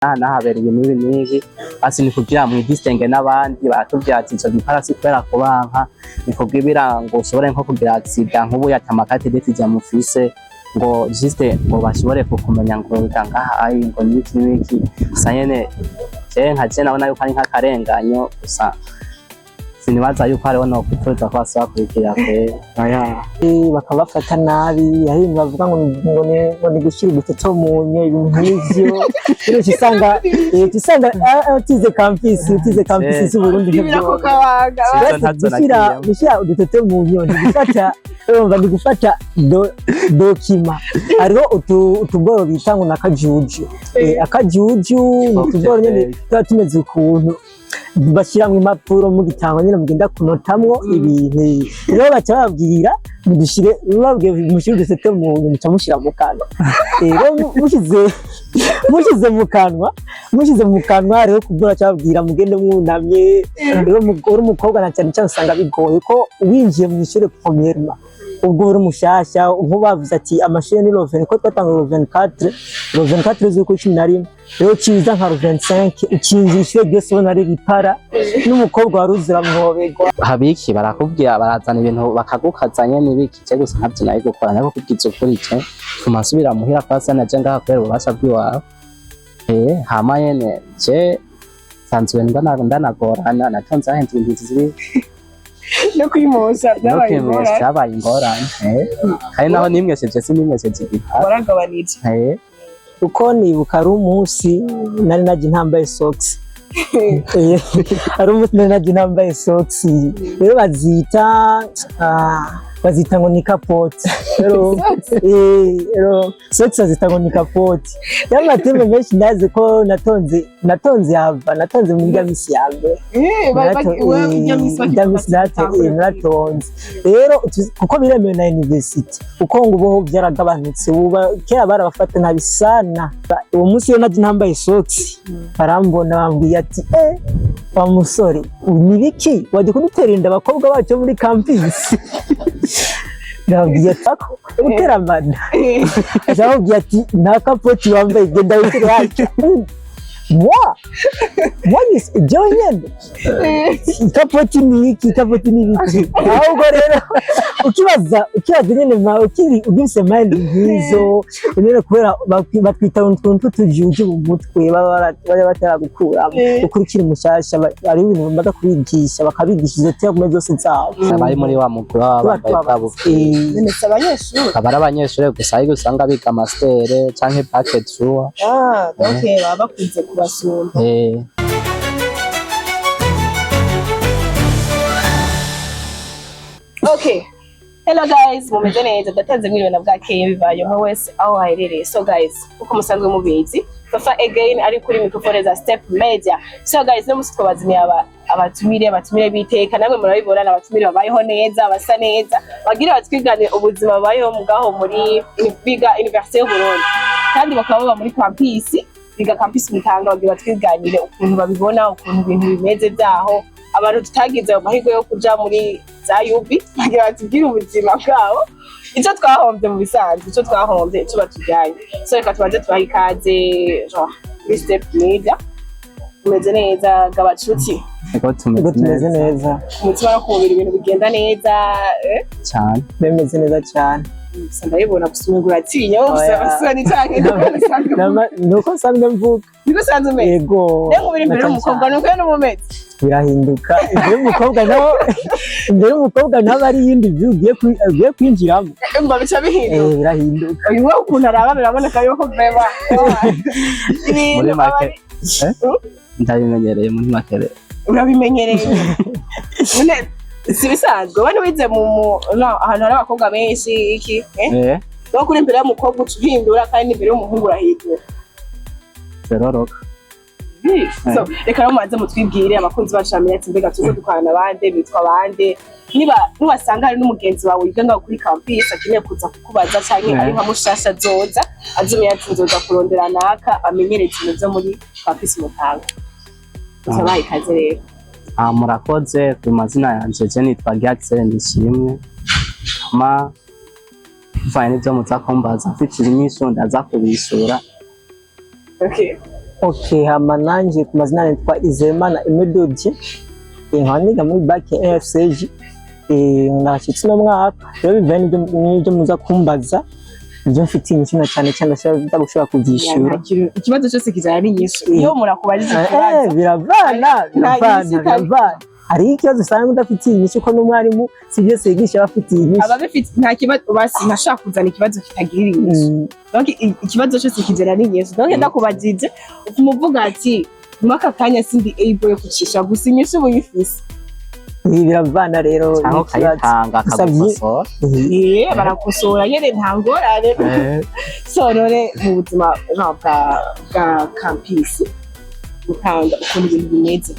nahabereye ibintu n'ibi asi ni kugira mu distingue n'abandi batubyaza izo giparasi kubera kubanka ni kubwibira ngo ushobore nko kugira accident nk'ubu yatamakate detijya mu fise ngo juste ngo bashobore kukumenya ngo ngaha ayi ngo niki sanyene nkaje nabona yuko ari nk'akarenganyo gusa sinibaza yuko hariho no kutuza kwasa kurikira kwe bakabafata nabi yahinda bavuga ngo ni gushyira igitoto mu nyo ibintu nk'ivyo rero cisanga utize campus z'Uburundi gushyira igitoto mu nyo ni gufata dokima hariho utuboro bita ngo nakajuju akajuju ni utuboro nyene tuba tumeze ukuntu bashyiramo impapuro mu gitango nyine mugenda kunotamwo ibintu rero baca babwira mudushire babwiye mushire udusete mu muca mushira mu kanwa rero mushize mu kanwa rero kubura cyabwira mugende mwunamye rero umukobwa na cyane usanga bigoye ko winjiye mu ishure premièrement ubwo uri mushasha nkubavuze ati amashure ni Roven ko twatanga Roven 4 z'uko 11 rero ciza nka Roven 5 ukinjishe byose ubona ari ripara n'umukobwa waruzira muhobegwa habiki barakubwira barazana ibintu bakagukazanya n'ibiki cyo gusa ntabyo nayo gukora nako kubwiza ukuri cyo tumasubira muhira kwasa na jenga hakwera ubasha bwiwawe hama yene je sanzwe ndanagorana natonza ahenze ibintu ziri no kwimoza byabaye ingorane kandi naho nimwesheje sinimwesheje waragabanije uko nibuka ari umunsi nari naje ntambaye socks ari umunsi nari naje ntambaye socks rero bazita ngo ni kapoti rero socks bazita ngo ni kapoti y'amatembe menshi ndazi ko natonze muri gamisi yambe natonze rero kuko biremewe na Universite uko ngo ubo byaragabanutse kera barabafata nabi sana uwo munsi yo naje ntambaye socks barambona bambwiye ati wa musore ni biki waje kudutera inda abakobwa bacu muri campus nabwiye tako uteramana azabwiye ati nta kapoti wambaye genda wikire hacu mwanyise jonyene kapoti ni biki ahubwo rero ukibaza nyene ugise mind nkizo nyene kubera batwita utuntu tujuje mu mutwe baba bataragukuramo ukurikira mushasha ari ibintu bamaze kubigisha bakabigisha izo tya kumwe zose zabo bari muri wa mukuru w'abambaye babo nene abanyeshure abanyeshure gusa ari gusanga biga master canke packet tour okay baba bakunze kubasumba Okay. Hello guys, mumeze neza ndatanze mwiriwe na bwakeye bivaye mwese aho haherereye. So guys, uko musanzwe mubizi, Fafa again ari kuri microphone za Step Media. So guys, no musiko bazimiye abatumire biteka namwe murabibona abatumire babayeho neza, basa neza. Bagira batwigane ubuzima babayeho mugaho muri biga Universite y'Uburundi. Kandi bakaba baba muri campus, biga campus Mutanga bagira batwiganire ukuntu babibona, ukuntu ibintu bimeze byaho. Abantu tutagize amahirwe yo kuja muri zayu bagira batubwira ubuzima bwabo icyo twahombye mu bisanzwe icyo twahombye cyo batujyanye so reka tubanze tubaha ikaze Step Media tumeze neza gabacuti tumeze neza umutima no kumubira ibintu bigenda neza cyane bemeze neza cyane ndabibona gusungura atinya gusa ni cyane nuko sanzwe mvuga niko sanzwe umeze yego rero biri imbere y'umukobwa nuko n'umumeze birahinduka imbere y'umukobwa nawe ari yindi ugiye kwinjiramo mba bica bihinduka birahinduka uyu wowe ukuntu araba biraboneka yuko vrema muri make ndabimenyereye muri make urabimenyereye none si bisanzwe wani wize ahantu hari abakobwa benshi iki no kuri imbere y'umukobwa ucihindura kandi imbere y'umuhungu urahindura seroroka so reka no mubanze mutwibwire abakunzi bacu bamenye ati mbega tuzo dukorana abande bitwa abande niwasanga hari n'umugenzi wawe yiga ngaho kuri campus akeneye kuza kukubaza canke ari nka mushasha zoza azumiye ati nzoza kurondera naka amenyereze ibintu vyo muri campus Mutanga tuzabaye ikaze rero murakoze ku mazina yanje je nitwa Gyaxel Ndishimwe bivanye n'ibyo muza kumbaza mfite inyishu ndaza kubisura okay Okay, hama nanje ku mazina nitwa Izemana Emedodje, nkaniga muri bac FCG, nashitse no mwaka rero bivanye n'ibyo muza kumbaza ibyo mfitiye inyishu cyane cyane ndashobora kubyishura. Ikibazo cyose kizana n'inyishu iyo murakubajije ikibazo biravana hari ikibazo usanga udafitiye inyishu ko n'umwarimu si byose yigisha bafitiye inyishu. Ababifite nta kibazo basi ntashaka kuzana ikibazo kitagirira inyishu. Donc ikibazo cyose kizana n'inyishu. Donc ndakubajije umuvuga ati mwaka kanya sindi able yo kucisha gusa inyishu buyifise. Biravana rero aho kayitanga akagusora barakosora nyene ntangorane. So none mu buzima bwa campus utanga ukuntu ibintu bimeze.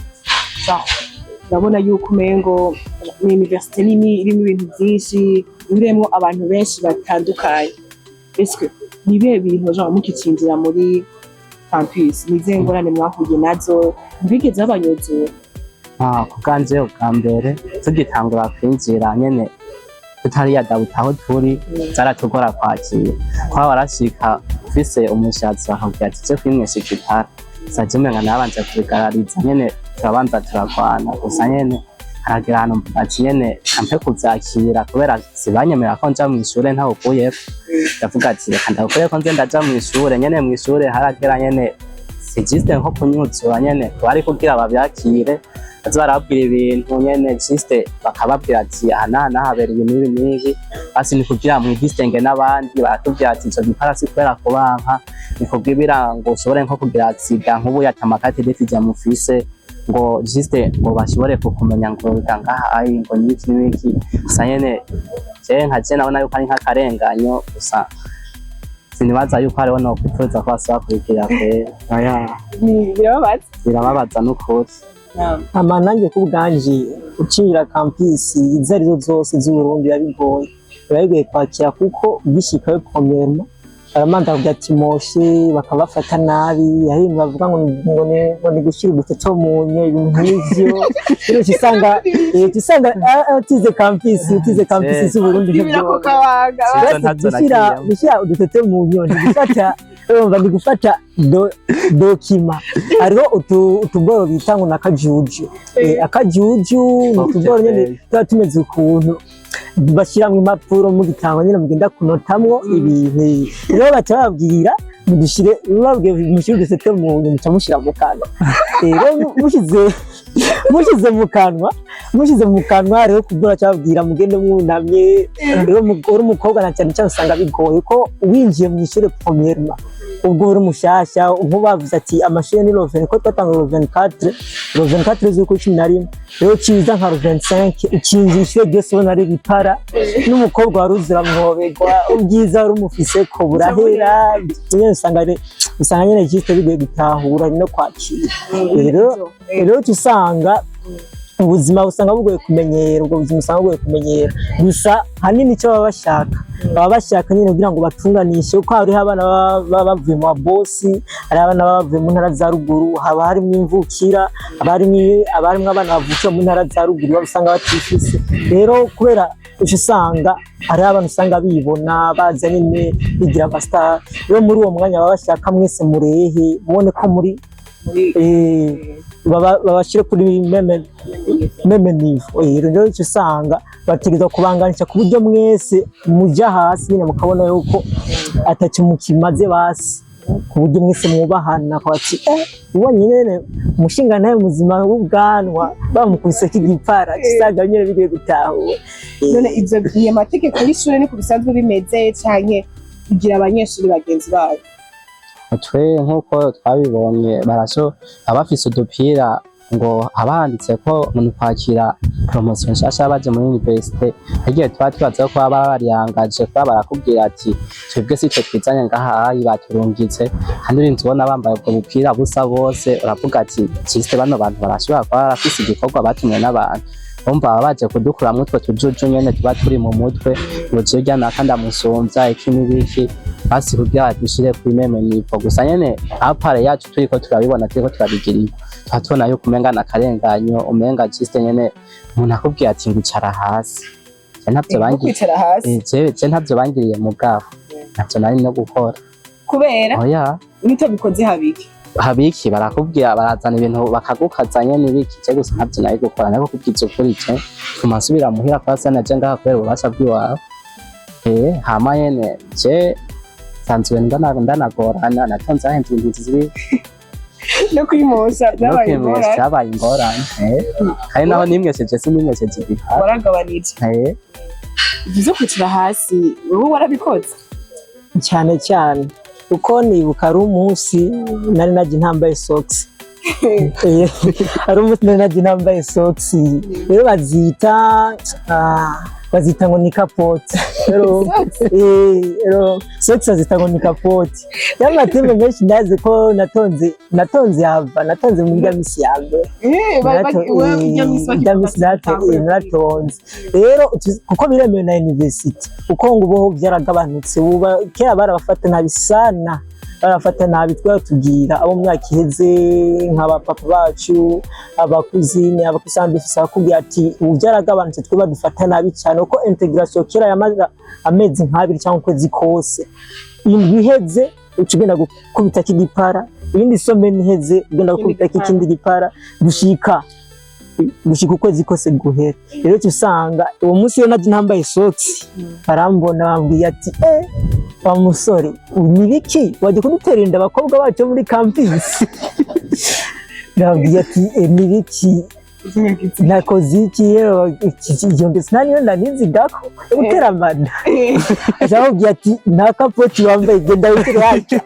Urabona yuko umengo ni universite nini irimo ibintu byinshi birimo abantu benshi batandukanye. Ese nibe bintu genre mukicinjira muri campus nize ngorane mwahuye nazo mbigeze abanyuzuwe? Kuganje ubwambere tugitangura kwinjira nyene tutari yadabuta aho turi zaratugora kwakira kwa warashika ufise umushatsi bakabwira ati cyo kwimwesha igitara sajemenga nabanje kubigarariza nyene turabanza turakwana gusa nyene haragira ahantu ati nyene ampe kuvyakira kubera sibanyemera ko nja mw'ishure ntaho ukuyeko ndavuga ati reka ndakuye ko nze ndaja mw'ishure nyene mw'ishure haragira nyene sijiste nko kunyuzura nyene bari kugira bavyakire baza barabwira ibintu nyene juste bakababwira ati aha nahabera ibintu n'ibi basi ni kugira mwidistenge n'abandi batubwira ati izo giparasi kubera kubanka ni kubwibira ngo ushobore nko kugira atsida nk'ubu yatamakate deti jya mufise ngo juste ngo bashobore kukumenya ngo bigangaha ayi ngo n'iki gusa nyene je nkaje nabona yuko ari nk'akarenganyo gusa sinibaza yuko hariho no kwifuza ko basaba kurikira kwe birababaza n'ukuri. Nanjye ku bwanje ucinjira campus izo arizo zose z'Uburundi yabigoye bigoye kwakira kuko ugishikayo premièrement baramanza kugira ati moshe bakabafata nabi hari bavuga ngo ni gushyira uduteto mu nyo ibintu nk'ivyo rero usanga utize campus z'Uburundi gushyira uduteto mu nyo ni gufata dokima hariho utuboro bita ngo nakajuju akajuju ni utuboro nyene tuba tumeze ukuntu bashyiramo impapuro mu gitango nyine mugenda kunotamwo ibintu rero baca babwira mudushyire babwiye mushyire udusete mu muca mushyira mu kanwa rero mushize mu kanwa rero kubura cyabwira mugende mwunamye rero uri umukobwa na cyane usanga bigoye ko winjiye mu ishure premièrement ubwo uri mushasha nkubavuze ati amashuri ni Roven ko twatanga Roven 4 z'uko 11 rero ciza nka Roven 5 ukinjishe byose ubona ari bipara n'umukobwa waruzira muhobegwa ubwiza uri umufise ko burahera nyene usanga nyene cyiste bigoye gutahura no kwakira rero tusanga ubuzima usanga bugoye kumenyera ubwo buzima usanga bugoye kumenyera gusa hanini cyo baba bashaka nyine kugira ngo batunganishe uko hari abana bavuye mu bosi hari abana bavuye mu ntara za ruguru haba harimo imvukira abarimo abana bavuye mu ntara za ruguru basanga batifise rero kubera usanga hari abantu usanga bibona baza nyine bigira abastar rero muri uwo mwanya baba bashaka mwese murehe mubone ko muri babashire kuri meme nivo rero icyo usanga bategeza kubanganisha ku buryo mwese mujya hasi nyine mukabona yuko atacyo mukimaze basi ku buryo mwese mwubahana kwati ubonye nyene umushinga nawe muzima w'ubwanwa bamukubise k'igipara kisaga nyine bigiye gutahura none ivyo biye mategeko y'ishure ni kubisanzwe bimeze canke kugira abanyeshuri bagenzi babo twe nkuko twabibonye baraso abafise udupira ngo abanditse ko umuntu kwakira promotion nshasha baje muri universite agiye twaza ko bariyangaje kwa barakubwira ati twebwe sitwe twizanye ngaha baturungitse kandi urinzi ubona bambaye ubwo bupira busa bose uravuga ati cyiste bano bantu barashobora kuba barafise igikorwa batumwe n'abantu umva baje kudukura mutwe tujuju nyene tuba turi mu mutwe ngo jirya nakanda musomvya ikimibiki basi kugira dushire kuri meme nipo gusa nyene apare yacu turiko turabibona turiko turabigirira twatubona yuko umenga nakarenganyo umenga cyiste nyene umuntu akubwiye ati ngucara hasi ntavyo bangiriye mu bwabo ntavyo nari no gukora kubera oya nito bikoze habiki habiki barakubwira barazana ibintu bakagukazanya n'ibiki cyo gusa ntabyo nayo gukora nako kubwiza ukuri cyo tumasubira muhira kwasa naje ngaha kwera ubasha bwiwawe hama yene je sanzwe ndanagorana natonze ahenze ingizi ziri no kwimosha byabaye ingorane kandi naho nimwesheje sinimwesheje ibihari waragabanije bizo kwicara hasi wowe warabikoze cyane cyane uko nibuka ari umunsi nari naje ntambaye socks ari umunsi nari naje ntambaye socks rero bazita ngo ni kapote rero socks bazita ngo ni kapote y'amatembe menshi ndazi ko natonze muri gamisi yambe natonze rero kuko biremewe na Universite uko ngo bo byaragabanutse kera barabafata nabi sana barafata nabi twatubwira abo myaka iheze nk'abapapa bacu abakuzine abakusambifisa bakubwira ati ubu byaragabanutse twe badufata nabi cyane uko integration kera yamaze amezi nk'abiri cyangwa ukwezi kose iheze ukigenda gukubita kigipara ibindi some niheze ugenda gukubita kikindi gipara gushika ukwezi kose guhera rero cyusanga uwo munsi yo naje ntambaye socks barambona bambwiye ati wa musore nibiki waje kudutera inda abakobwa bacu muri campus nabwiye ati nibiki nakoze iki rero iki ndetse naniyo ndanizigako utera mada ajabwiye ati nta kapoti wambaye genda wikire yacu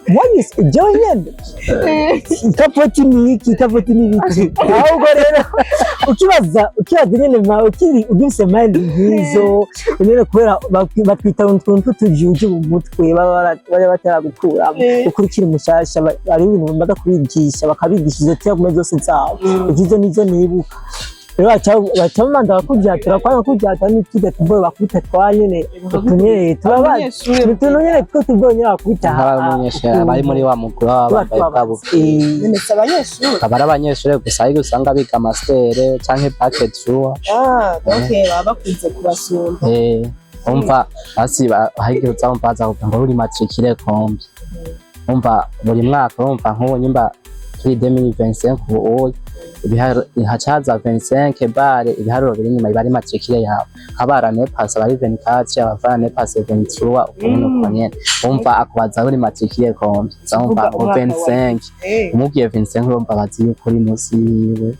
mwanyise joyende kapoti ni iki ahubwo rero ukibaza nyene ma ugise mind ngizo nyene kubera batwita utuntu tujuje mu mutwe baba batara ukurikira umushasha ari ibintu bamaze kubigisha bakabigisha izo tyagume zose zabo izo nizo nibuka rero bacamanda bakujyatira kwanga kujyata n'ikide tuboye bakubita twanyene utunyere tunyere two tubonye bakubita abanyeshure bari muri wa mugura w'abambaye babo abari abanyeshure gusa ari gusanga biga master canke packet tour okay baba bakunze kubasumba umva basi hagiye uzambaza ngo uri matricule kombi umva buri mwaka umva nk'ubu nyimba 2025 ubu hacaza 25 bare ibiharuro biri nyuma bari matricule yawe abara ne pass bari 24 abavana ne pass 23 ukuntu konyene umva akubaza uri matricule kombi umva 25 umubwiye 25 urumva bazi yuko uri musi yiwe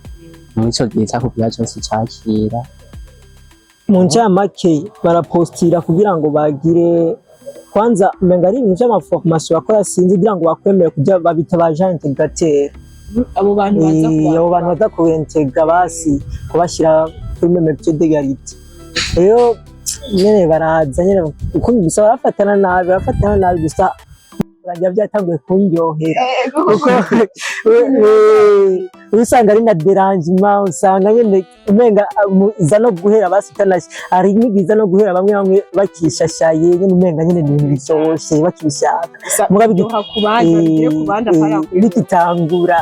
mwico gihe cyakubwira cyose cyakira mu ncamake barapostira kugira ngo bagire kwanza umenga ari ibintu by'amaformation bakora sinzi kugira ngo bakwemere kujya babita ba agent integrateur abo bantu baza kuintegra basi kubashyira kuri métier d'égalité rero nyene baraza nyene uko gusa barafatana nabi gusa bajya byatanguye kunyohera kuko usanga ari na derangement usanga nyene umenga iza no guhera basitanaje ari nigiza no guhera bamwe bakishashaye nyene umenga nyene ibintu bisohoshe bakibishaka mugabiduha kubanda bikitangura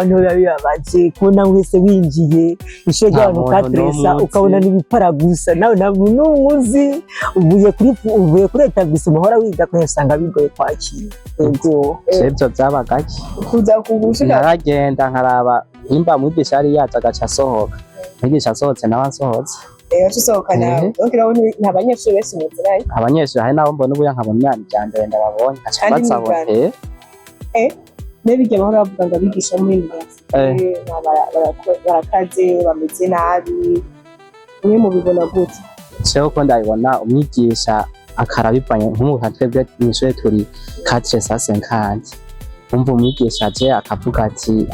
niho bibabaje kubona wese winjiye isho ry'abantu katresa ukabona n'ibipara gusa nawe n'umuzi uvuye kuri etablissement muhora wiga ko usanga bigoye kwakira ego sebyo byabagaki kuza kugushika naragenda nkaraba imba mwigisha ari yaza gaca asohoka mwigisha asohotse nawe asohotse tusohoka nawe ukiraho n'abanyeshure bese muziranye abanyeshure hari nabo mbona ubuya nkabona imyanda babonye aca bazabote nebijya bahora bavuga ngo abigisha muri Universite barakaze bameze nabi umwe mu bibona gute cyo ko ndabibona umwigisha akarabipanye nk'umuntu twebwe mw'ishure turi 450 umva umwigisha aje akavuga ati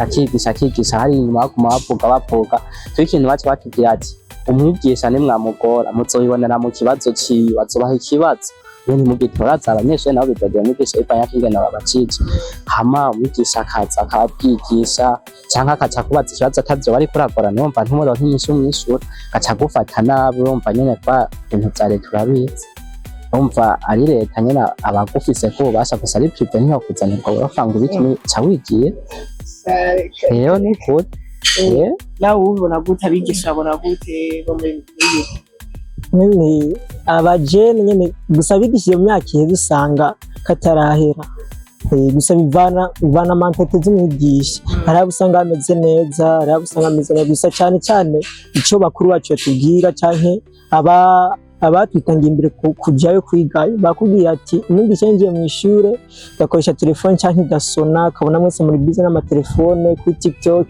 akigisha hari inyuma bavuga ikintu bacu batubwira ati umwigisha nimwamugora muzoyibonera mu kibazo ciwe azobaha ikibazo nyene mugitoraza abanyeshure nabo bidogira umwigisha ipanya kingena babacije hama umwigisha akaza akabwigisha cyangwa akaca kubaza ikibazo atavyo bari kurakora numva ntumuro nk'inyishu mw'ishure gaca gufata nabi urumva nyene kwa ibintu vya leta urabizi umva ari leta nyene abagufise ko basha gusa ari privé niho kuzanirwa urafanga ibiki ca wigiye rero ni good nawe ubona gute abigisha abona gute bo muri nyene abajene nyene gusa bigishije mu myaka iheze usanga katarahera gusa bivana amantete z'umwigisha. Hari abo usanga ameze neza, hari abo usanga ameze neza, gusa cyane cyane icyo bakuru bacu batubwira canke abatwitangiye imbere kujyayo kwiga bakubwira ati umwigisha yinjiye mu ishure gakoresha telefone canke gasona, akabona mwese muri bize n'amatelefone kuri TikTok,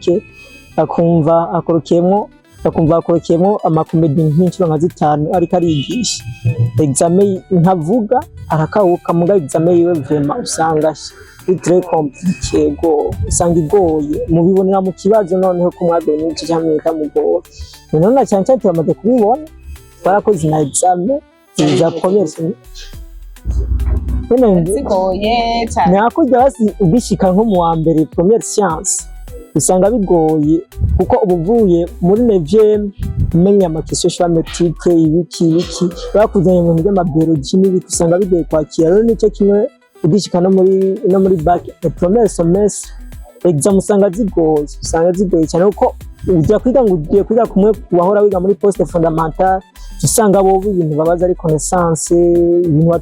akumva akorokeyemo amakomedi nk'inshuro nka 5 ariko arigisha. Examen ntavuga arakawuka muga examen yiwe vraiment usanga très compliqué usanga igoye mubibonera mu kibazo noneho ko mwabwiye n'iki cyangwa mutamugoye. None cyane cyane turamaze kubibona barakoze na examen za première zigoye cyane. Nakujya hasi ubishika nko mu wa mbere première science usanga bigoye kuko ubuvuye muri 9e umenya amakesho shametike ibiki bakuzanye mu by'amabiology n'ibiki usanga bigoye kwakira. Rero nicyo kimwe ubishika no muri bac première semestre exam usanga zigoye cyane kuko ujya kwiga ngo ugiye kwiga kumwe wahora wiga muri poste fondamentale usanga bo ibintu babaza ari connaissance ibintu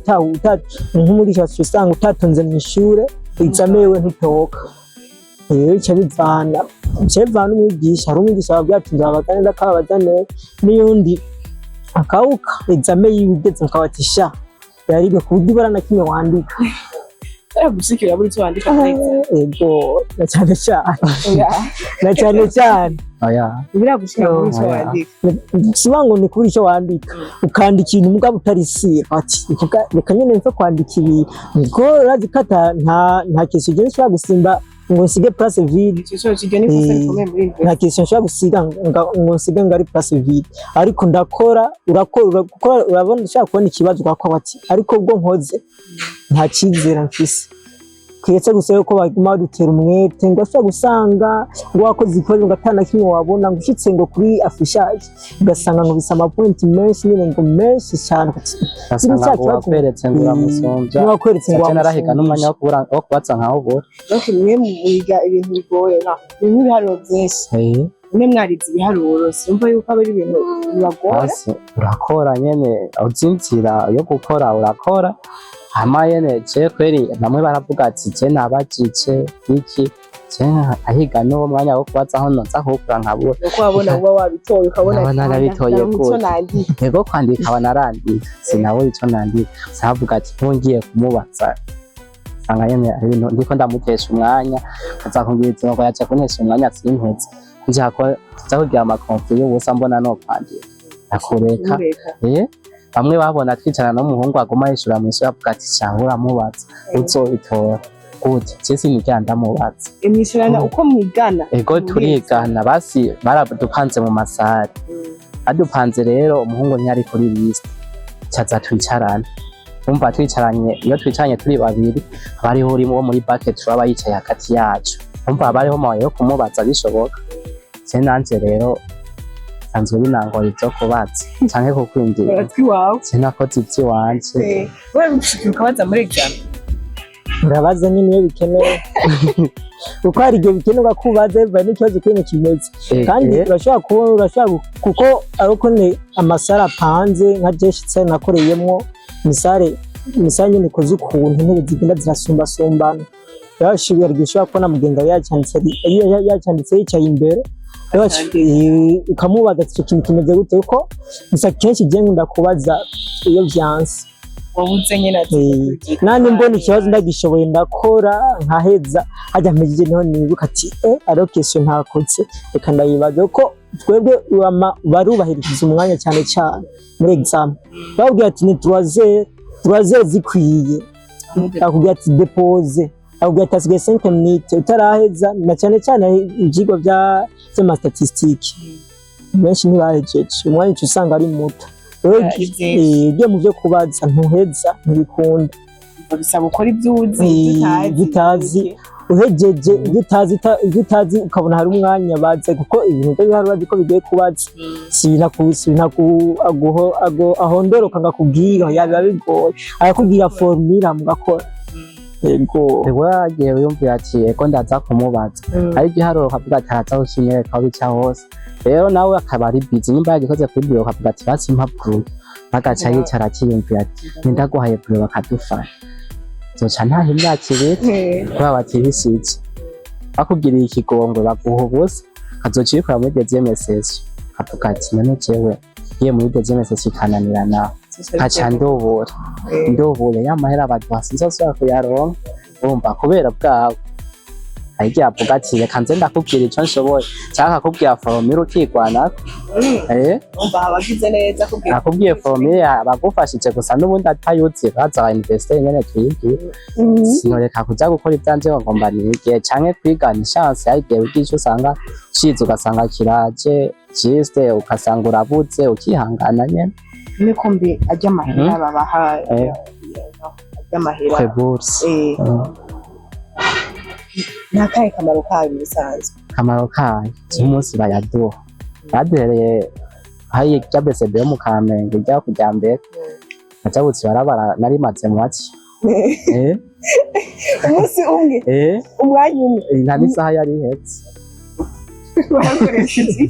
nk'umugisha usanga utatonze mu ishure examen we ntitoka. Cyo bivana umwigisha, hari umwigisha wabyatunze abaganira kabazane n'iyundi akawuka examen yibigeze mukabatisha yarige kubudi barana kimwe wandika gushikira buri cyo wandika ego na cyane biragushikira buri cyo wandika sibango ni kuri cyo wandika ukandika ikintu mugabo utarisiye ati reka nyene nzo kwandika ibi ngo razikata nta kesho je nshobora gusimba ngo nsige place vide nta kesho nshobora gusiga ngo nsige ngari place vide ariko ndakora urabona ushaka kubona ikibazo kwa bati ariko ubwo nkoze nta cyizera mfise kwetse gusa yuko baguma badutera umwete ngo ashobora gusanga ngo wakoze ikibazo ngatana kimwe wabona ngo ushitse ngo kuri affichage ugasanga ngo bisa amapoint menshi ngo menshi cyane wakweretse ngo uramusonja narahiga n'umwanya wo kubatsa nkaho bora mwe mwiga ibintu bigoye ibiharuro byinshi mwe mwarize ibiharuro simva yuko ari ibintu bibagora urakora nyene uzinzira yo gukora urakora hama yene kweri bamwe baravuga ati je nabajije iki ahiga no mwanya wo kubaza aho noza kukura nkabura uko wabona uba wabitoye ukabona narabitoye gute ego kwandika banarandika sinabura ico nandika savuga ati ngiye kumubaza sanga yene ibintu ndiko ndamutesha umwanya azakumbwira ngo yaje kunesha umwanya simpetse nje ko zakugira amakonfi yo busa mbona no kwandika akureka bamwe babona twicarana n'umuhungu agoma yishura mu isura avuga ati cyangura mubaza uzobitora gute cyese niganda mubaza imwishyurana uko mwigana ego turigana basi baradupanze mu masare adupanze rero umuhungu ntiyari kuri list cyaza twicarana umva twicaranye iyo twicaranye turi babiri abariho urimo muri bucket turaba yicaye hagati yacu umva abariho mawe yo kumubaza bishoboka nanje rero anzo binango izo kubaza canke ko kwinjira sinakoze ivyo wanje wewe ushikira baza muri exam urabaza nyine iyo bikenewe uko hari igihe bikenerwa kubaza biva n'ikibazo kintu kimeze kandi urashobora kuko ariko ne amasara apanze nka jeshitse nakoreyemo misare nyine koze ukuntu intebe zigenda zirasumbasumbana yashibira gishobora kubona mugenga yacyanditse yicaye imbere ukamubaza icyo kintu kimeze gute uko gusa kenshi igihe nkunda kubaza iyo byanse wabuze nyine nani mbona ikibazo ndagishoboye ndakora nkaheza hajya mpejeje niho nibuka ati ariyo question ntakoze reka ndayibaza ko twebwe barubahiriza umwanya cyane muri exam babwiye ati ni 3 zikwiye akubwiye ati depose akubwiye ati asigaye 5 minutes utaraheza na cyane ibyigwa by'ama statistics benshi ntibahejeje umwanya usanga ari muto ibyo mu byo kubaza ntuheza ntibikunda bisaba ukora ibyuzi bitazi uhejeje utazi ukabona hari umwanya baze kuko ibintu byo biharura biko bigiye kubaza sibina ahondoroka ngakubwira yabiba bigoye arakubwira formula mugakora ego yagiye yumvira ati eko ndaza kumubaza ari igiharuro kavuga ati araza gushinyereka aho bica hose rero nawe akaba ari busy nimba yagikoze kuri biro kavuga ati basi impapuro bagaca yicara akiyumvira ati ndaguhaye biro bakadufasha zoca ntaha imyaka ibiri kubera batibishije bakubwiriye ikigongwe baguha ubusa kazoca ubikora muri deuxième session kavuga ati none jewe ngiye muri deuxième session ikananira nawe nkaca ndubure y'amahera baduha sinzosubira kuyaronka urumva kubera bwawe ahigiye avuga ati reka nze ndakubwira ico nshoboye canke akakubwira formule ukigwanako umva abagize neza kubwira akubwiye formule bagufashije gusa n'ubundi atayuzi baza ba universite nyene twige sinoreka kuja gukora ivyanje ngo ngomba nige canke kwigana chance yagiye ugiye usanga ciza ugasanga kiraje juste ukasanga urabuze ukihangana nyene niko mbi ajya amahera babaha ajya amahera kweburse nakahe kamaro kayo bisanzwe kamaro kayo umunsi bayaduha baduhereye hayi cyabesebe yo mu Kamenge rya kujyambere acabutse barabara nari maze mwaki umunsi umwe umwanya umwe nta n'isaha yari ihetse barakoresheje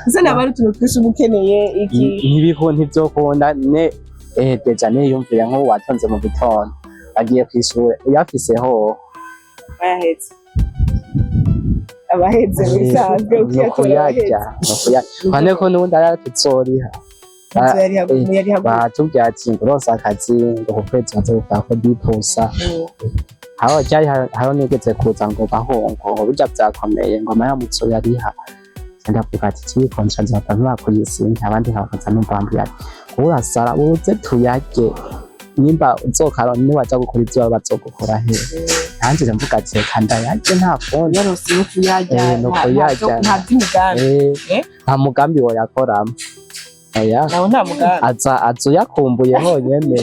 zana bari tuntu twese umukeneye iki ntibiho ntivyokunda ne deja niyumvira nko watonze mu gitondo agiye kwishura uyafiseho bayahetse abahetse bisanzwe ukiyakora kwane ko n'ubundi aratuzoriha batubwiye ati ngurose akazi ngo kukwezi nzovuga ko dipusa aho cyari haro nigeze kuza ngo bahongo ngo bijya byakomeye ngo amaramutso yariha ndavuga ati kikontra nzapfa kuyisinda abandi hakaza n'ubambye ati urasara uze tuyage nimba uzokara niwaja gukora ivyo bazogukora he nanje mvuga ati kanda yaje nta fone yarose n'ukuyajya nuko yajya nta by'umugambi nta mugambi wo yakoramo aya naho nta mugambi azo yakumbuye honyene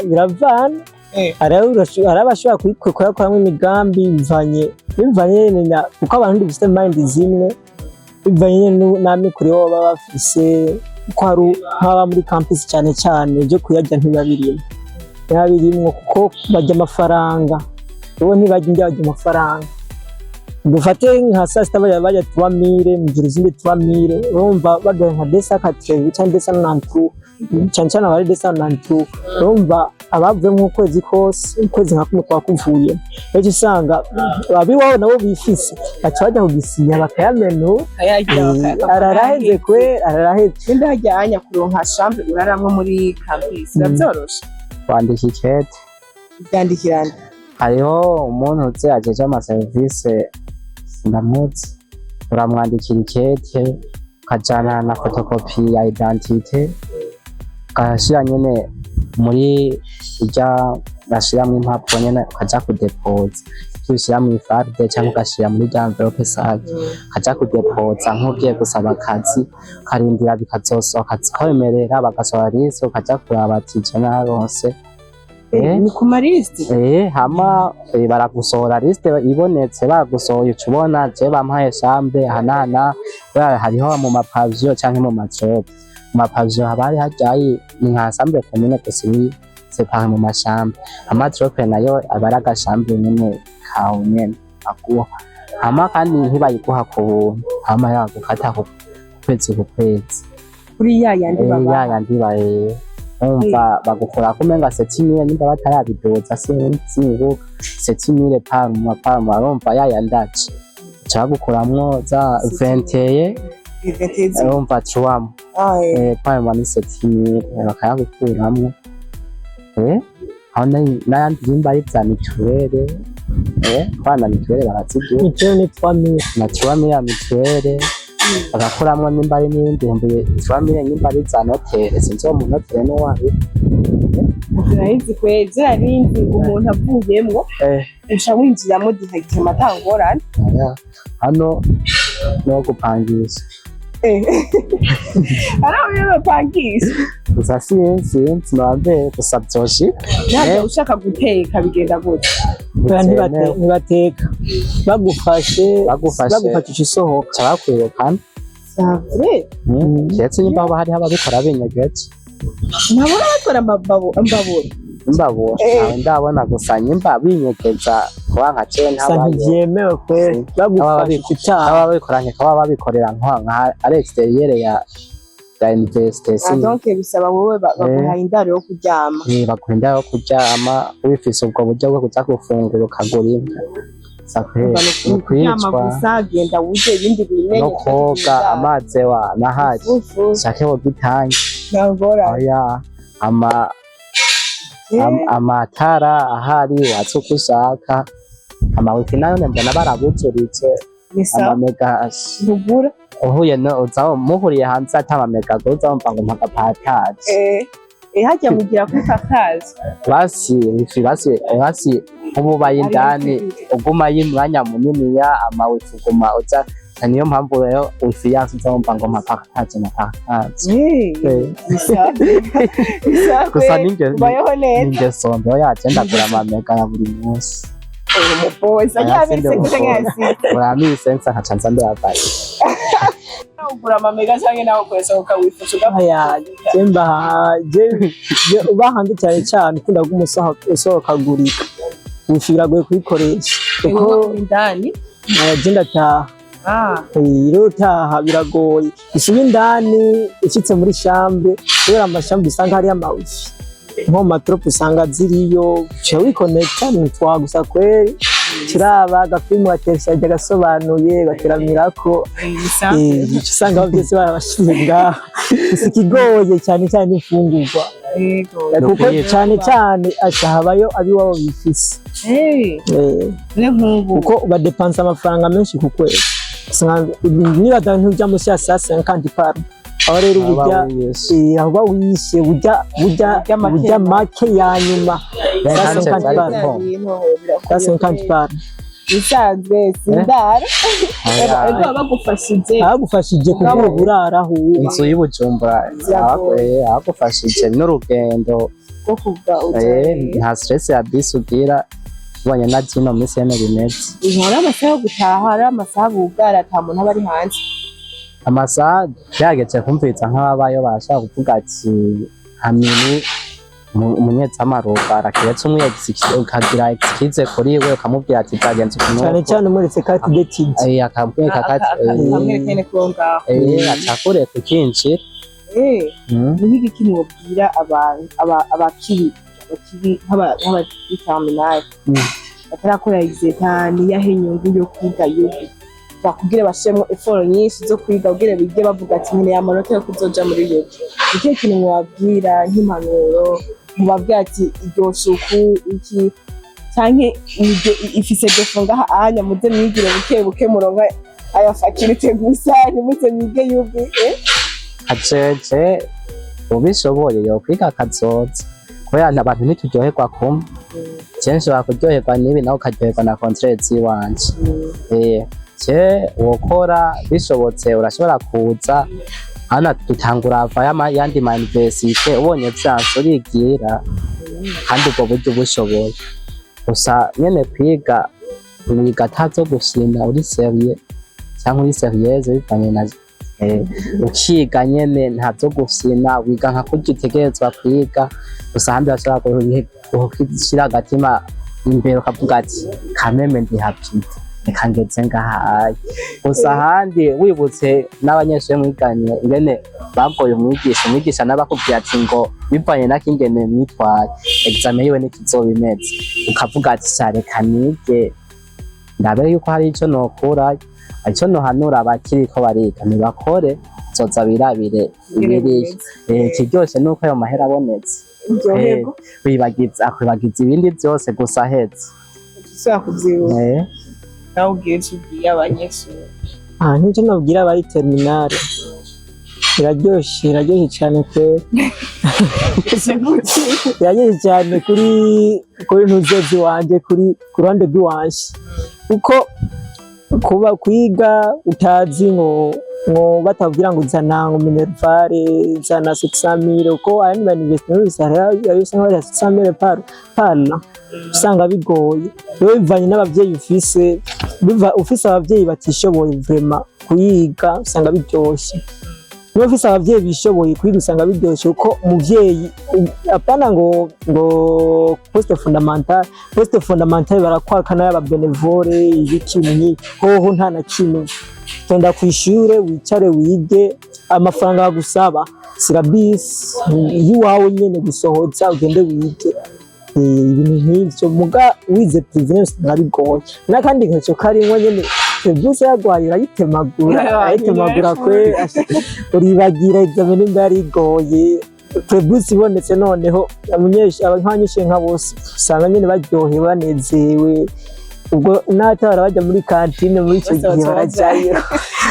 biravana arabashobora kuyakoramo imigambi bivanye kuko abantu bifite mind zimwe bivanye n'amikuru baba bafise ko hari nk'aba muri campus cyane cyane byo kuyajya ntibabirimwo kuko bajya amafaranga ubu ntibajya amafaranga dufate nka saa sita bajya 3000 mugira izindi 3000 urumva bagaye nka desa katrevi cyangwa desa nantu cyane cyane abari desa nantu urumva abavuye nk'ukwezi kose ukwezi nka kumwe twakuvuye rero usanga abiwabo nabo bifise baca bajya kugisinya bakayameno araraheze kwe araraheze nda hajyanya kuronka chambre uraramwe muri campus byoroshe kwandika ikete byandikirana hariho umuntu uzi ajeje ama service ndamutse uramwandikira ikete ukajana na fotokopi ya identite ukashira nyene muri ijya bashiramwe impapuro nyene ukaja kudepoza ushyira mu ifarde cyangwa ugashyira muri rya envelope sage ukaja kudepoza nk'ugiye gusaba akazi karindira bikazosohoka kabemerera bagasohora liste ukaja kuraba ati je naronse ni ku maliste hama baragusohora liste ibonetse bagusohoye ucubona je bampaye chambre hanana hariho mu mapavio canke mu majob mu mapavio habari hajayi nka chambre commune kesi separe mu mashambre amajob nayo abaraga chambre nyene kawo nyene akuha hama kandi ntibayiguha ku buntu hama yagukata ku kwezi kuri yayandi baye umva bagukora kumenga 7000 nimba batarabidoza sinzi 7000 par mois umva yayandaje cagukoramwo za 21 umva chuam par mois ni 7000 bakayagukuramwo aho n'ayandi nimba ari bya mituwere bana mituwere baraziguha mituwere ni 3000 na 3000 ya mituwere bagakuramwo nimba ari n'ibindi 3000 nimba ari za notere sinzo mu notere no wayo zirahizi kwezi arindi umuntu avuyemwo usha winjiramo dihagije matangorane hano no gupangisha arawe bapangisha gusa sinzi nabambe gusa byoshi ntabwo ushaka guteka bigenda gute ntibateka bagufashe isohoka cyabakwirukana savre ndetse nimba haba hari ababikora binyegeje nabo bakora imbabura ndabona gusa nyimba binyegeza kwa nka cye ntabaye byemewe kwe bagufashe aba babikoranye kaba babikorera nka ari exterieur ya universite donc bisaba wowe baguha indaro yo kuryama baguha indaro yo kuryama wifise ubwo buryo bwo kuza gufungura ukagura inka kuryama gusa genda wuje ibindi bimenye no koga amazi nahari shake wogitangi oya amatara ahari watse uko ushaka amawifi nayo mbona barabuzuritse amamegas ntugura uhuye muhuriye hanze ata amamega uzamva ngo mpagapataje hajya mugira ko kakazi basi ubu bayindani uguma y'umwanya munini ya amawifi uguma uza niyo mpamvu rero wifi yanse uzamva ngo mpagapataje gusa ningeso ndo yagenda kugura amamega ya buri munsi uramise nkaca nza ndayavaye ugura amamega cyangwa nawe ukoresha wifasha ubahandi cyane cyane ukunda kumusoha ukagurika wifiragoye kuyikoresha kuko indani agenda taha rero utaha biragoye isuba indani ushyitse muri chambre kubera amashambre usanga hari amawifi nko matrope usanga ziriyo uca wikonekta ntitwa gusa kweri kiraba agafilmu wateresha gasobanuye bateramirako usanga byose barabashize ngaha ikigoye cyane cyane ifungurwa kuko cyane ashahabayo abiwabo bifise kuko badepansa amafaranga menshi ku kwezi niba ntujya musi ya 50 par aho rero aho wishe ujya make ya nyuma 50 par bisanzwe sindara bagufashije kuko buraraho inzu y'Ubujumbura bagufashije n'urugendo rwo kuva nta stress ya bisi ugira ubonye na kino minsi yene bimeze inkora amasaha yo gutaha ari amasaha bugara ata muntu aba ari hanze amasaha yagetse kumvitsa nk'ababayo bashaka kuvuga ati hamini umunyetsamaruka arakiretse ukagira excuse kuri we ukamubwira ati byagenze ukuntu cyane cyane umuretse kati dating akambwira kakati amwerekene ko ngaho acakure kukinshi ni iki mubwira abakiri nk'abataminari batarakora exetani yahenyungu yo kwiga yuko bakubwire bashemwe effort nyinshi zo kwiga ubwire bige bavuga ati nyine amanota yo kuzoja muri yo iki kintu mwabwira nk'impanuro mubabwira ati iryo suku iki canke ifise defunga ahanya muze mwigire buke muronka aya fakirite gusa nimuze mwige yuko ajeje ubishoboye yo kwiga kazoza kubera abantu ntituryoherwa kumwe kenshi bakuryoherwa n'ibi nawe ukaryoherwa na contrats wanje wokora bishobotse urashobora kuza hano dutangura ava yandi ma universite ubonye vyanse urigira kandi ubwo buryo bushoboye gusa nyene kwiga wiga atazo gushina uri serieux cyangwa uri serieuse bivanye na ukiga nyene ntazo gufina wiga nka kurya utegerezwa kwiga gusa handi bashobora gushira agatima imbere ukavuga ati kameme ndi happy reka ngeze ngahaye gusa handi wibutse n'abanyeshure mwiganye ingene bagoye umwigisha n'abakubwira ati ngo bivanye n'akingene mwitwaye examen yiwe nikizobimeze ukavuga ati reka nige ndabe yuko hari ico nokura icyo nohanura abakiriko bariga ntibakore zoza birabire ibiri kiryoshe nuko ayo mahera abonetse wibagiza ibindi byose gusa ahetse nawe ubwiye abanyeshure nk'icyo nabwira abari terminale iraryoshe cyane pe iraryoshe cyane kuri ntuzezi wanje kuri ruhande rw'iwanje kuko kuba kwiga utazi ngo batabwira ngo zana minervare zana 600,000 uko ayandi ba universite bisara yose nk'abari 600,000 par usanga bigoye rero bivanye n'abavyeyi ufise abavyeyi batishoboye vraiment kuyiga usanga biryoshye niba ufise abavyeyi bishoboye kwiga usanga biryoshe kuko umuvyeyi apana ngo poste fondamentale barakwaka n'aba benevole ibiki hoho nta na kimwe tonda kw'ishure wicare wige amafaranga bagusaba sirabisi yiwawe nyene gusohoza ugende wige ibintu nk'ivyo muga wize privilege narabigoye n'akandi nkaco karimwo nyene byose yagwaye ayitemagura kwe uribagira examen nimba yarigoye prebusi ibonetse noneho abanyeshure nka bose usanga nyene baryohewe banezewe ubwo natara bajya muri kantine muri icyo gihe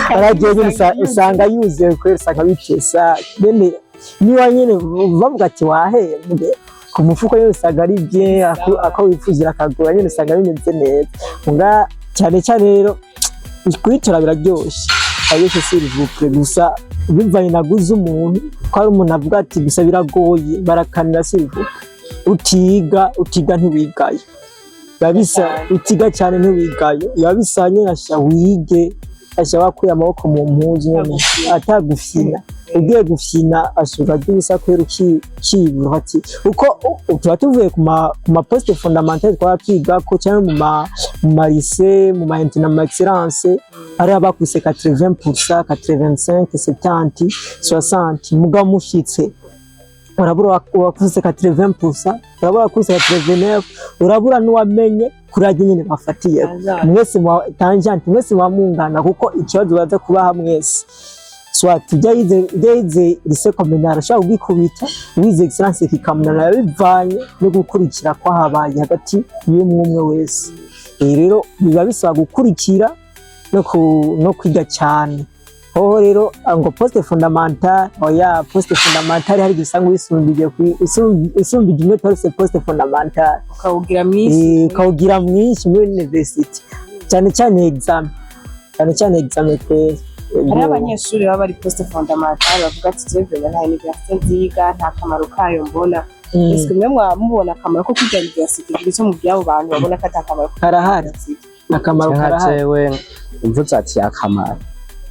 barajyayo usanga yuzuye kwe usanga bicesa bene niba nyene bavuga ati wahembwe ku mufuko yose usanga ari bye ako wifuzira akagura nyene usanga bimeze neza nga cyane rero kwicara biraryoshe ayeshe s'il gusa bivanye naguze umuntu ko ari umuntu avuga ati gusa biragoye barakanira s'il utiga ntiwigaye babisa utiga cyane ntiwigaye yabisanye nasha wige asha wakuye amaboko mu mpuzu nyene atagufina ugiye gufina ashuka byusa kwera ukibura ati uko tuba tuvuye ku ma poste fondamentale twakiga ko cyane mu ma lycée mu ma internat ma excellence ari abakuse 80%, 85, 70, 60 muga mushitse urabura wakuze 80%, urabura wakuze 89%, urabura nuwamenye kuraje nyine bafatiye mwese mu tangent mwese mwamungana kuko ikibazo baza kubaha mwese soit tujyize lycée communale ashaka ubikubita wize excellence kikamuna bivanye no gukurikira kwa habaye hagati y'umwe wese rero biba bisaba gukurikira no kwiga cyane ho rero ngo poste fondamentale poste fondamentale hari gisanga isumbije imwe tarse poste fondamentale ukawugira mwinshi muri university cyane exam pe hari abanyeshuri baba bari poste fondamentale bavuga ati twebwe nta universite nziga nta kamaro kayo mbona ese mwe mubona akamaro ko kwiga universite gice mu byabo bantu babona ko atakamaro karahari akamaro karahari imvuze ati akamaro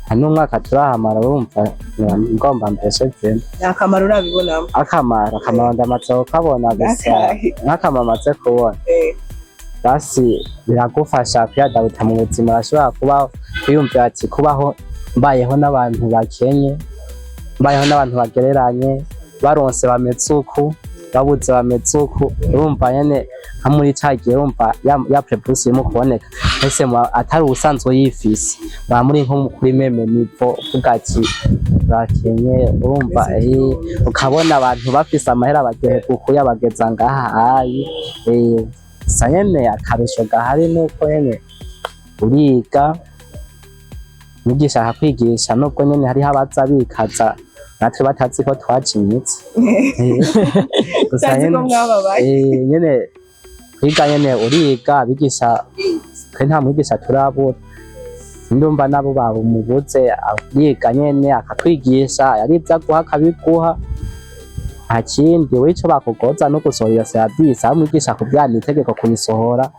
hano mwaka turahamara urumva ngomba mbese vye akamaro urabibona akamaro ndamaze kabona gusa nkakamamaze kubona basi biragufasha kwiyadabuta mu buzima ashobora kuba kwiyumvira ati kubaho mbayeho n'abantu bakenye mbayeho n'abantu bagereranye baronse bameze uku babuze bameze uku urumva nyene nka muri cagiye urumva ya prepusi irimo kuboneka ese atari ubusanzwe yifise ba muri nko kuri meme nivo uvuga ati bakenye urumva ukabona abantu bafise amahera bagiye kukuya bageza ngaha sanyene akarusho gahari nuko nyene uriga mugisha hakwigisha nubwo nyene hari habaza bikaza natwe batazi ko twacimitse nyene kwiga nyene uriga bigisha twe nta mwigisha turabura ndumva nabo babo mubuze yiga nyene akatwigisha yaribyo aguha akabiguha nta kindi wico bakugoza no gusohora iyo service aho mwigisha kubyana itegeko kuyisohora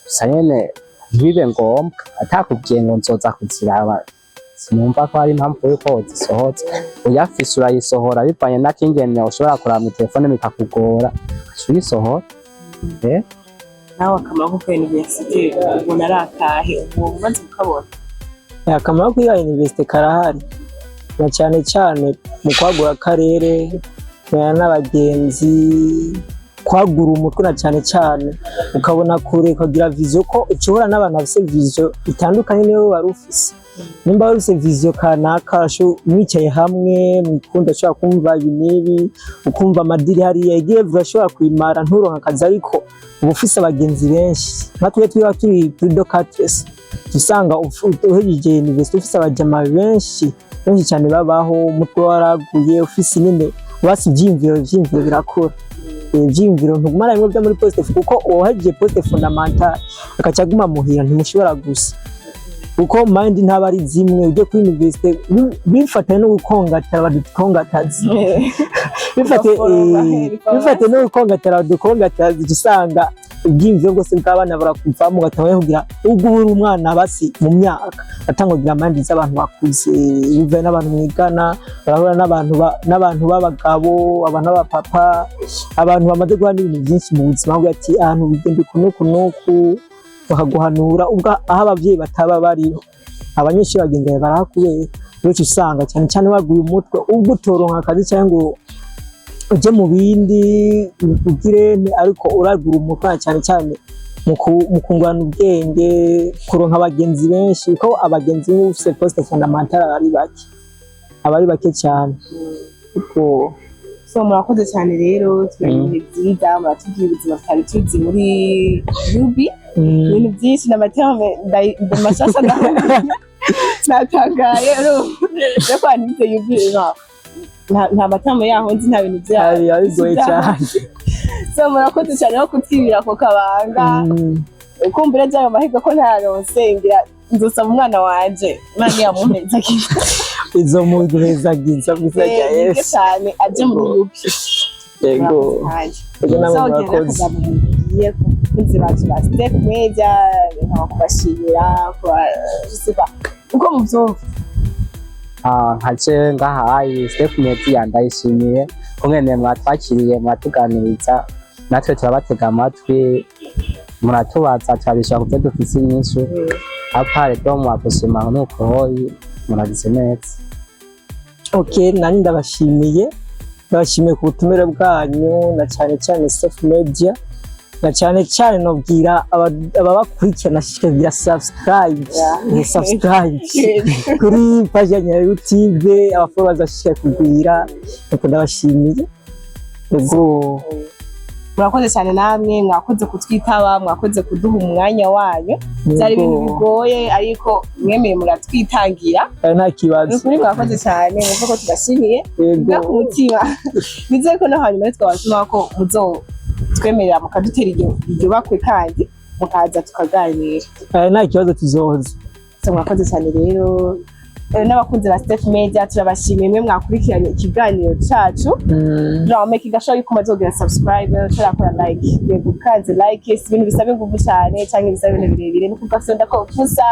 gusa nyene ntibibe ngombwa atakubwiye ngo nzoza kuziraba sinumva ko ari impamvu yuko zisohotse uyafise urayisohora bivanye n'akingene ushobora kuraba mu telefone bikakugora uyisohora nawe akamaro ko kwiga universite ubona ari akahe ubu umaze kukabona akamaro kwiga universite karahari na cyane mu kwagura akarere n'abagenzi kwagura umutwe na cyane ukabona kure ukagira vision ko ushobora n'abantu bafise vision itandukanye niyo wari ufise nimba wari ufise vision kanaka mwicaye hamwe mwikunda ashobora kumva ibinibi ukumva amadiri hariya igihe urashobora kwimara nturonka akazi ariko uba ufise abagenzi benshi natwe twiba turi docatrice usanga uhejeje university ufise abajama benshi cyane babaho umutwe waraguye ufise nyine basi ivyimviro birakora ivyimviro ntugumara bimwe byo muri poste kuko uwahejeje poste fondamentale akacaguma muhira ntimushobora gusa kuko mind ntabari zimwe uje kuri university bifata no gukongatara badukongatazi bifate no gukongatara badukongatazi usanga ubwiyumviro bwose bw'abana barakuvamo ugatangira kugira ubwo uri umwana basi mu myaka atangwa kugira amandi z'abantu bakuze bivaye n'abantu mwigana barahura n'abantu b'abagabo abantu b'abapapa abantu bamaze guhana ibintu byinshi mu buzima bwo ati ahantu bigende kunuku bakaguhanura ubwo aho abavyeyi bataba bariho abanyeshuri bagendeye barakubera bityo usanga cyane cyane waguye umutwe ubwo utoronka akazi cyangwa uje mu bindi ugirene ariko uragura umutwe cyane cyane mu kungurana ubwenge kuronka abagenzi benshi ko abagenzi b'ufise poste fondamentale abari bake cyane kuko so murakoze cyane rero twebwe byiza muratubwiye ubuzima butari tuzi muri yubi ibintu byinshi n'amaterme ndamashasha natangaye rero kwanditse yubi nta matama yaho nzi nta bintu byayo bigoye cyane so murakoze cyane no kutwibira ko kabanga ukumbira byayo mahirwe ko ntaronse ngira nzosaba umwana wanje Imana yamumpeza izo muduhezagiza bizajya Yesu cyane aje mu yubi yego murakoze kunzi bacu ba Step Media nkabashimira kwa uko muvyumva nkaje ngahaye Step Media ndayishimiye kumwene mwatwakiriye mwatuganiriza natwe turabatega amatwi muratubaza twabishaka kuvyo dufise inyishu apare do mwagusima nuko hoyi muragize neza okay nani ndabashimiye ku butumire bwanyu na cyane cyane Step Media na cyane nobwira ababakurikirana shikira subscribe kuri page ya YouTube abafollowers bashike kugwira nuko ndabashimiye ego murakoze cyane namwe mwakoze kutwitaba mwakoze kuduha umwanya wanyu byari ibintu bigoye ariko mwemeye muratwitangira nta kibazo nukuri mwakoze cyane muvuga ko tubashimiye no ku mutima bizeye ko no hanyuma twabasuma ko twemerera mukadutera iryo bakwe kandi mukaza tukaganira nta kibazo tuzoza so mwakoze cyane rero n'abakunzi ba Step Media turabashimiye mwe mwakurikiranye ikiganiro cyacu make gasho yuko mazogira subscribe turakora like yego kaze like ibintu bisabe nguvu cyane cyangwa bisabe ibintu birebire no kugafenda ko gusa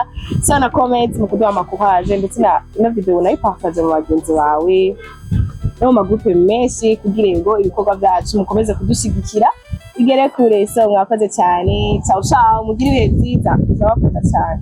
sana comment mu kuduha amakuhaje ndetse na video nayipartage mu bagenzi bawe no magroupe menshi kugira ngo ibikorwa byacu mukomeze kudushigikira igere kure so mwakoze cyane ciao ciao mugire ibihe byiza turabakunda cyane